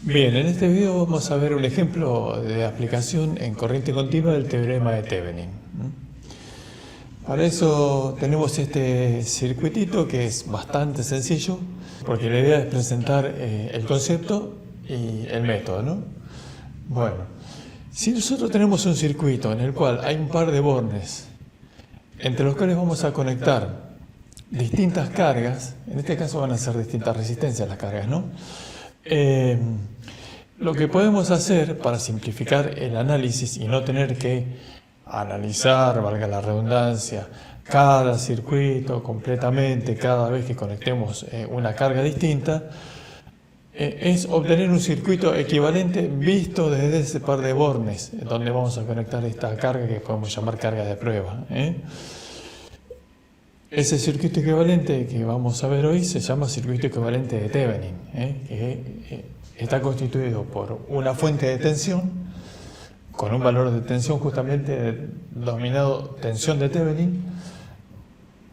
Bien, en este video vamos a ver un ejemplo de aplicación en corriente continua del teorema de Thevenin. Para eso tenemos este circuitito que es bastante sencillo, porque la idea es presentar el concepto y el método, ¿no? Bueno, si nosotros tenemos un circuito en el cual hay un par de bornes, entre los cuales vamos a conectar distintas cargas, en este caso van a ser distintas resistencias las cargas, ¿no? Lo que podemos hacer para simplificar el análisis y no tener que analizar, valga la redundancia, cada circuito completamente cada vez que conectemos una carga distinta, es obtener un circuito equivalente visto desde ese par de bornes donde vamos a conectar esta carga que podemos llamar carga de prueba. Ese circuito equivalente que vamos a ver hoy se llama circuito equivalente de Thevenin, que está constituido por una fuente de tensión con un valor de tensión justamente denominado tensión de Thevenin,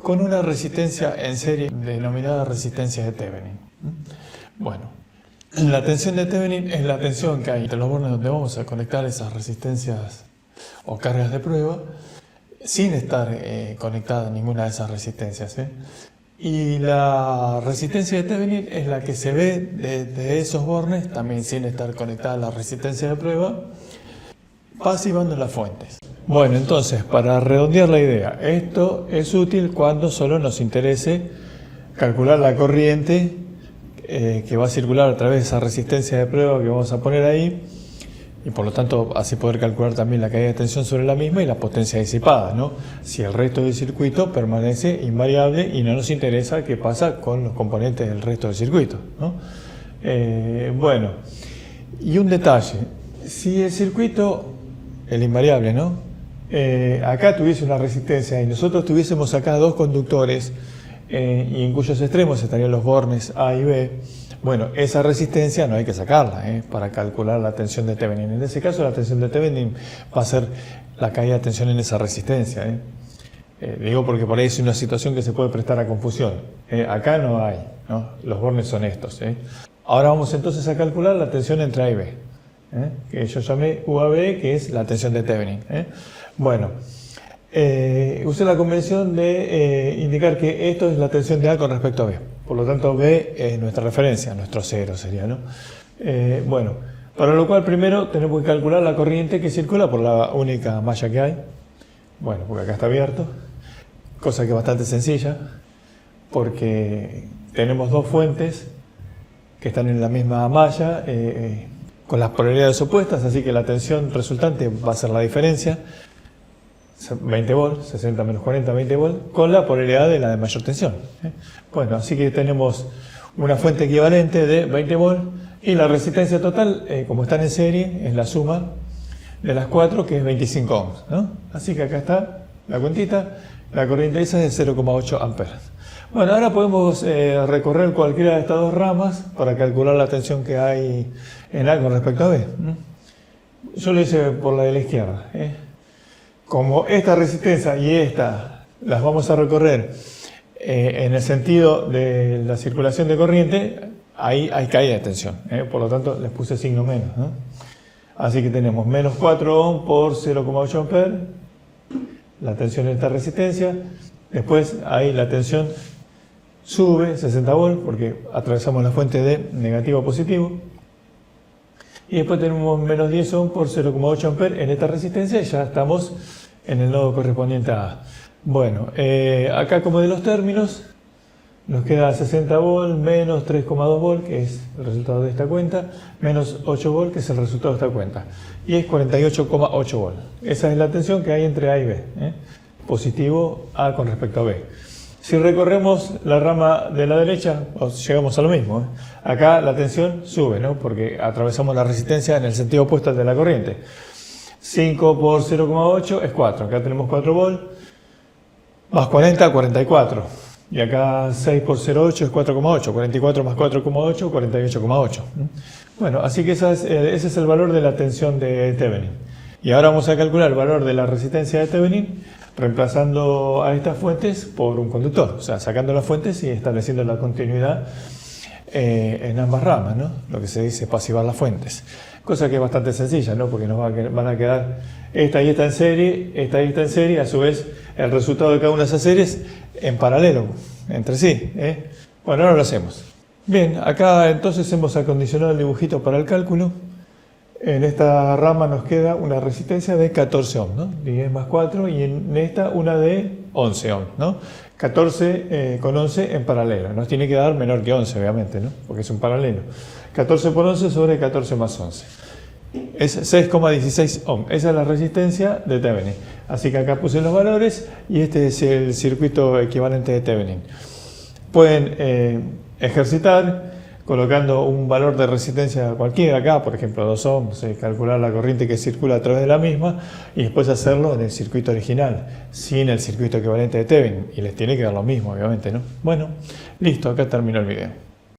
con una resistencia en serie denominada resistencia de Thevenin. Bueno, la tensión de Thevenin es la tensión que hay entre los bornes donde vamos a conectar esas resistencias o cargas de prueba sin estar conectada a ninguna de esas resistencias. Y la resistencia de Thevenin es la que se ve desde esos bornes, también sin estar conectada a la resistencia de prueba, pasivando las fuentes. Bueno, entonces, para redondear la idea, esto es útil cuando solo nos interese calcular la corriente que va a circular a través de esa resistencia de prueba que vamos a poner ahí, y por lo tanto así poder calcular también la caída de tensión sobre la misma y la potencia disipada, ¿no? Si el resto del circuito permanece invariable y no nos interesa qué pasa con los componentes del resto del circuito, ¿no? Bueno, y un detalle, si el circuito, el invariable, ¿no? Acá tuviese una resistencia y nosotros tuviésemos acá dos conductores y en cuyos extremos estarían los bornes A y B, bueno, esa resistencia no hay que sacarla para calcular la tensión de Thevenin. En ese caso la tensión de Thevenin va a ser la caída de tensión en esa resistencia. Digo porque por ahí es una situación que se puede prestar a confusión. Acá no hay, ¿no? Los bornes son estos. Ahora vamos entonces a calcular la tensión entre A y B, que yo llamé UAB, que es la tensión de Thevenin. Bueno, usé la convención de indicar que esto es la tensión de A con respecto a B. Por lo tanto, B es nuestra referencia, nuestro cero sería, ¿no? Bueno, para lo cual primero tenemos que calcular la corriente que circula por la única malla que hay. Bueno, porque acá está abierto, cosa que es bastante sencilla, porque tenemos dos fuentes que están en la misma malla, con las polaridades opuestas, así que la tensión resultante va a ser la diferencia. 20 volts, 60 menos 40, 20 volts, con la polaridad de la de mayor tensión. Bueno, así que tenemos una fuente equivalente de 20 volts y la resistencia total, como están en serie, es la suma de las cuatro, que es 25 ohms, ¿no? Así que acá está la cuentita, la corriente esa es de 0,8 amperes. Bueno, ahora podemos recorrer cualquiera de estas dos ramas para calcular la tensión que hay en A con respecto a B. Yo lo hice por la de la izquierda. Como esta resistencia y esta las vamos a recorrer en el sentido de la circulación de corriente, ahí hay caída de tensión. Por lo tanto, les puse signo menos, ¿no? Así que tenemos menos 4 ohms por 0,8 amperes, la tensión en esta resistencia. Después ahí la tensión sube 60 volts porque atravesamos la fuente de negativo a positivo. Y después tenemos menos 10 ohms por 0,8 amperes en esta resistencia y ya estamos en el nodo correspondiente a A. Bueno, acá como de los términos, nos queda 60 volts menos 3,2 volts, que es el resultado de esta cuenta, menos 8 volts, que es el resultado de esta cuenta. Y es 48,8 volts. Esa es la tensión que hay entre A y B. Positivo A con respecto a B. Si recorremos la rama de la derecha, llegamos a lo mismo. Acá la tensión sube, ¿no? Porque atravesamos la resistencia en el sentido opuesto al de la corriente. 5 por 0,8 es 4. Acá tenemos 4 volts. Más 40, 44. Y acá 6 por 0,8 es 4,8. 44 más 4,8, 48,8. Bueno, así que ese es el valor de la tensión de Thevenin. Y ahora vamos a calcular el valor de la resistencia de Thevenin reemplazando a estas fuentes por un conductor. O sea, sacando las fuentes y estableciendo la continuidad en ambas ramas, ¿no? Lo que se dice pasivar las fuentes. Cosa que es bastante sencilla, ¿no? Porque nos van a quedar esta y esta en serie, esta y esta en serie, a su vez el resultado de cada una de esas series en paralelo entre sí. Bueno, ahora lo hacemos. Bien, acá entonces hemos acondicionado el dibujito para el cálculo. En esta rama nos queda una resistencia de 14 ohms, ¿no? 10 más 4, y en esta una de 11 ohms, ¿no? 14 con 11 en paralelo. Nos tiene que dar menor que 11, obviamente, ¿no? Porque es un paralelo. 14 por 11 sobre 14 más 11. Es 6,16 ohms. Esa es la resistencia de Thevenin. Así que acá puse los valores y este es el circuito equivalente de Thevenin. Pueden ejercitar colocando un valor de resistencia cualquiera acá, por ejemplo 2 ohms, calcular la corriente que circula a través de la misma y después hacerlo en el circuito original, sin el circuito equivalente de Thevenin, y les tiene que dar lo mismo, obviamente, ¿no? Bueno, listo, acá terminó el video.